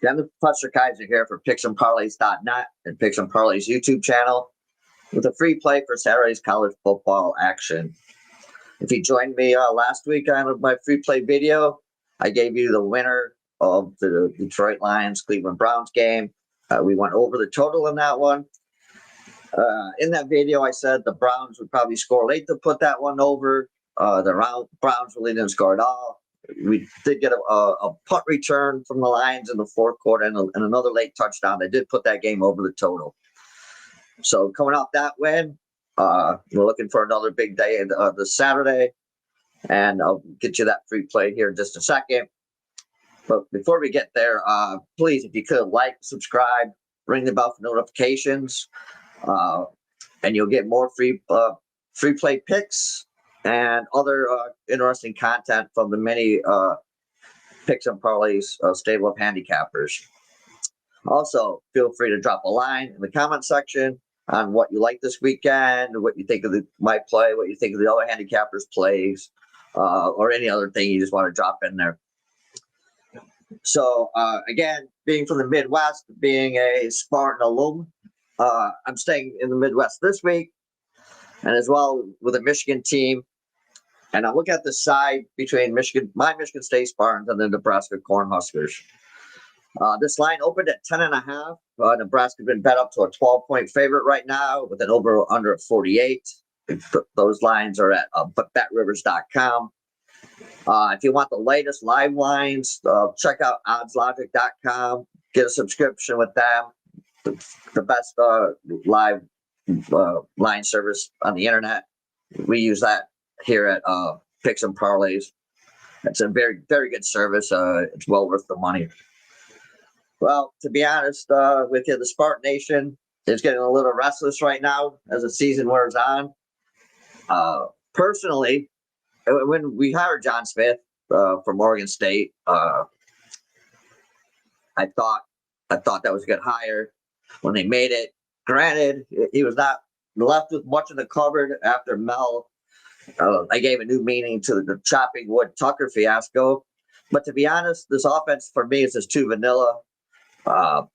I'm the Professor Kaiser here for PicksandParlays.net and Picks and Parlays YouTube channel with a free play for Saturday's college football action. If you joined me last week on my free play video, I gave you the winner of the Detroit Lions-Cleveland Browns game. We went over the total in that one. In that video, I said the Browns would probably score late to put that one over. The Browns really didn't score at all. We did get a punt return from the Lions in the fourth quarter and another late touchdown. They did put that game over the total. So coming off that win, we're looking for another big day this Saturday. And I'll get you that free play here in just a second. But before we get there, please, if you could, like, subscribe, ring the bell for notifications, and you'll get more free play picks and other interesting content from the many Picks and Parlays stable of handicappers. Also, feel free to drop a line in the comment section on what you like this weekend, what you think of my play, what you think of the other handicappers' plays, or any other thing you just want to drop in there. So, again, being from the Midwest, being a Spartan alum, I'm staying in the Midwest this week, and as well with a Michigan team. And I look at the side between my Michigan State Spartans and the Nebraska Cornhuskers. This line opened at 10.5. Nebraska's been bet up to a 12-point favorite right now with an over/under of 48. Those lines are at betrivers.com. If you want the latest live lines, check out oddslogic.com. Get a subscription with them. The best live line service on the internet. We use that here at Picks and Parlays. It's a very, very good service. It's well worth the money. Well, to be honest with you, the Spartan Nation is getting a little restless right now as the season wears on. Personally, when we hired John Smith from Oregon State, I thought that was a good hire. When they made it, granted, he was not left with much in the cupboard after Mel. I gave a new meaning to the chopping wood Tucker fiasco. But to be honest, this offense for me is just too vanilla.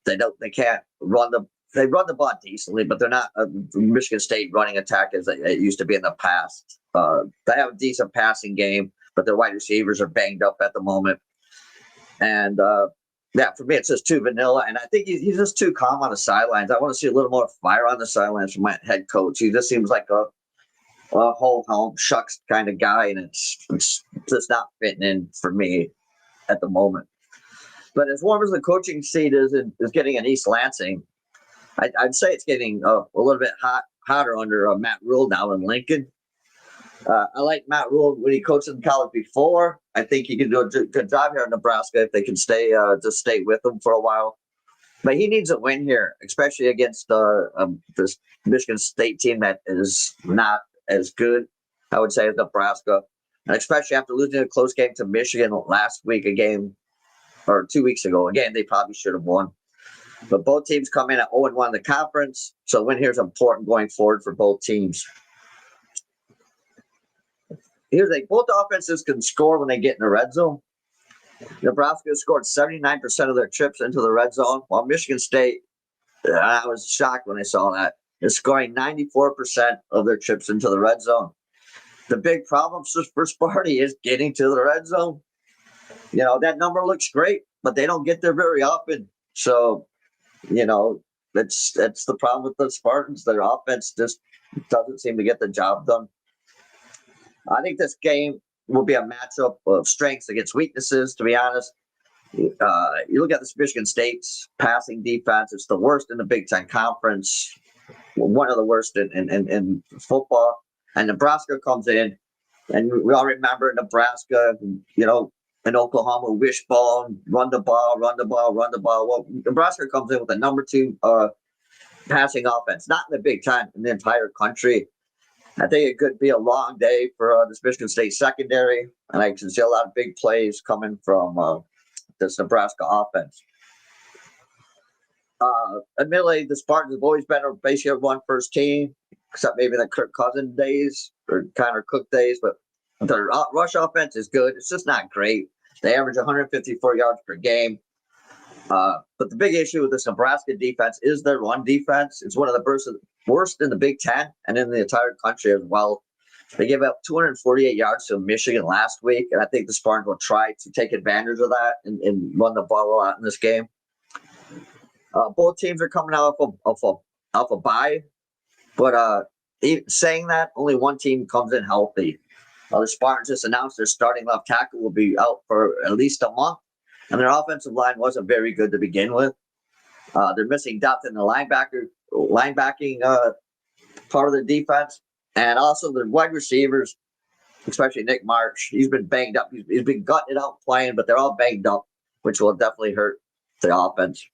They can't run they run the ball decently, but they're not a Michigan State running attack as it used to be in the past. They have a decent passing game, but their wide receivers are banged up at the moment. And for me, it's just too vanilla. And I think he's just too calm on the sidelines. I want to see a little more fire on the sidelines from my head coach. He just seems like a whole home shucks kind of guy, and it's just not fitting in for me at the moment. But as warm as the coaching seat is getting in East Lansing, I'd say it's getting a little bit hotter under Matt Rule now in Lincoln. I like Matt Rule when he coached in college before. I think he can do a good job here in Nebraska if they can stay with him for a while. But he needs a win here, especially against this Michigan State team that is not as good, I would say, as Nebraska. And especially after losing a close game to Michigan last week, or 2 weeks ago, again, they probably should have won. But both teams come in at 0-1 in the conference, so win here is important going forward for both teams. Both offenses can score when they get in the red zone. Nebraska scored 79% of their trips into the red zone, while Michigan State, I was shocked when I saw that, is scoring 94% of their trips into the red zone. The big problem for Sparty is getting to the red zone. That number looks great, but they don't get there very often. So, that's the problem with the Spartans. Their offense just doesn't seem to get the job done. I think this game will be a matchup of strengths against weaknesses, to be honest. You look at this Michigan State's passing defense, it's the worst in the Big Ten Conference, one of the worst in football. And Nebraska comes in, and we all remember Nebraska, in Oklahoma, wishbone, run the ball. Well, Nebraska comes in with a number 2 passing offense, not in the Big Ten, in the entire country. I think it could be a long day for this Michigan State secondary, and I can see a lot of big plays coming from this Nebraska offense. Admittedly, the Spartans have always been basically a run-first team, except maybe the Kirk Cousins days or Connor Cook days, but their rush offense is good. It's just not great. They average 154 yards per game. But the big issue with this Nebraska defense is their run defense. It's one of the worst in the Big Ten and in the entire country as well. They gave up 248 yards to Michigan last week, and I think the Spartans will try to take advantage of that and run the ball a lot in this game. Both teams are coming out of a bye, but saying that, only one team comes in healthy. The Spartans just announced their starting left tackle will be out for at least a month, and their offensive line wasn't very good to begin with. They're missing depth in the linebacking part of the defense, and also the wide receivers, especially Nick March. He's been banged up. He's been gutted out playing, but they're all banged up, which will definitely hurt the offense.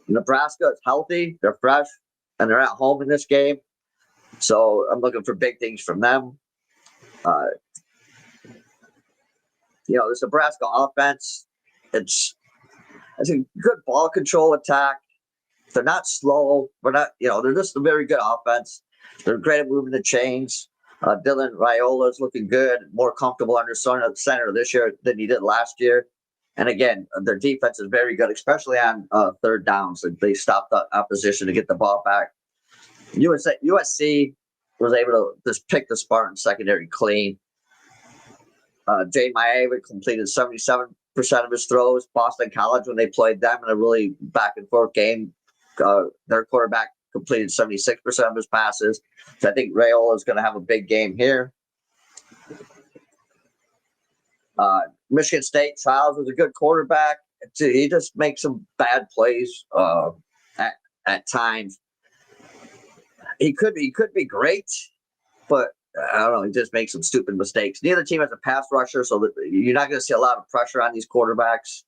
Nebraska is healthy. They're fresh, and they're at home in this game. So I'm looking for big things from them. This Nebraska offense, it's a good ball control attack. They're not slow. They're just a very good offense. They're great at moving the chains. Dylan Raiola is looking good, more comfortable under center this year than he did last year. And again, their defense is very good, especially on third downs. They stopped the opposition to get the ball back. USC was able to just pick the Spartan secondary clean. Jay Maeva completed 77% of his throws. Boston College, when they played them in a really back and forth game, their quarterback completed 76% of his passes. So I think Raiola is going to have a big game here. Michigan State, Childs was a good quarterback. He just makes some bad plays at times. He could be great, but I don't know. He just makes some stupid mistakes. Neither team has a pass rusher, so that you're not going to see a lot of pressure on these quarterbacks.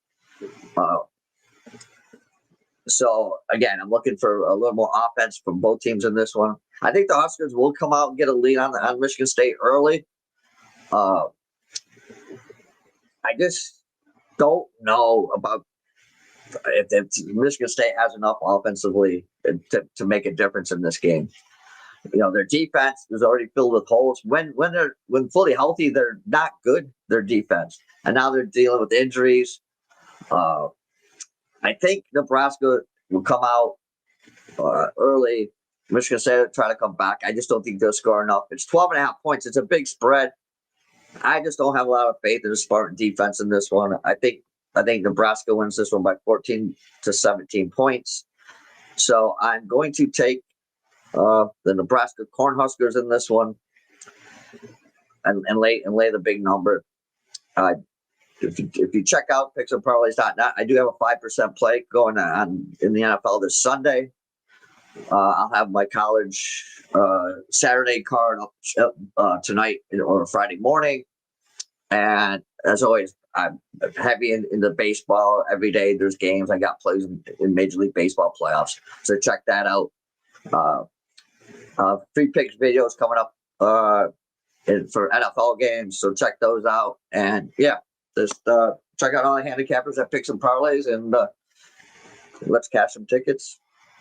So again, I'm looking for a little more offense from both teams in this one. I think the Huskers will come out and get a lead on Michigan State early. I just don't know about if Michigan State has enough offensively to make a difference in this game. Their defense is already filled with holes. When fully healthy, they're not good, their defense. And now they're dealing with injuries. I think Nebraska will come out early. Michigan State will try to come back. I just don't think they'll score enough. It's 12.5 points. It's a big spread. I just don't have a lot of faith in the Spartan defense in this one. I think Nebraska wins this one by 14 to 17 points. So I'm going to take the Nebraska Cornhuskers in this one and lay the big number. If you check out picksandparlays.net, I do have a 5% play going on in the NFL this Sunday. I'll have my college Saturday card up tonight or Friday morning. And as always, I'm heavy in the baseball. Every day there's games. I got plays in Major League Baseball playoffs. So check that out. Free picks videos coming up for NFL games. So check those out. And yeah, just check out all the handicappers that Picks and Parlays, and let's cash some tickets.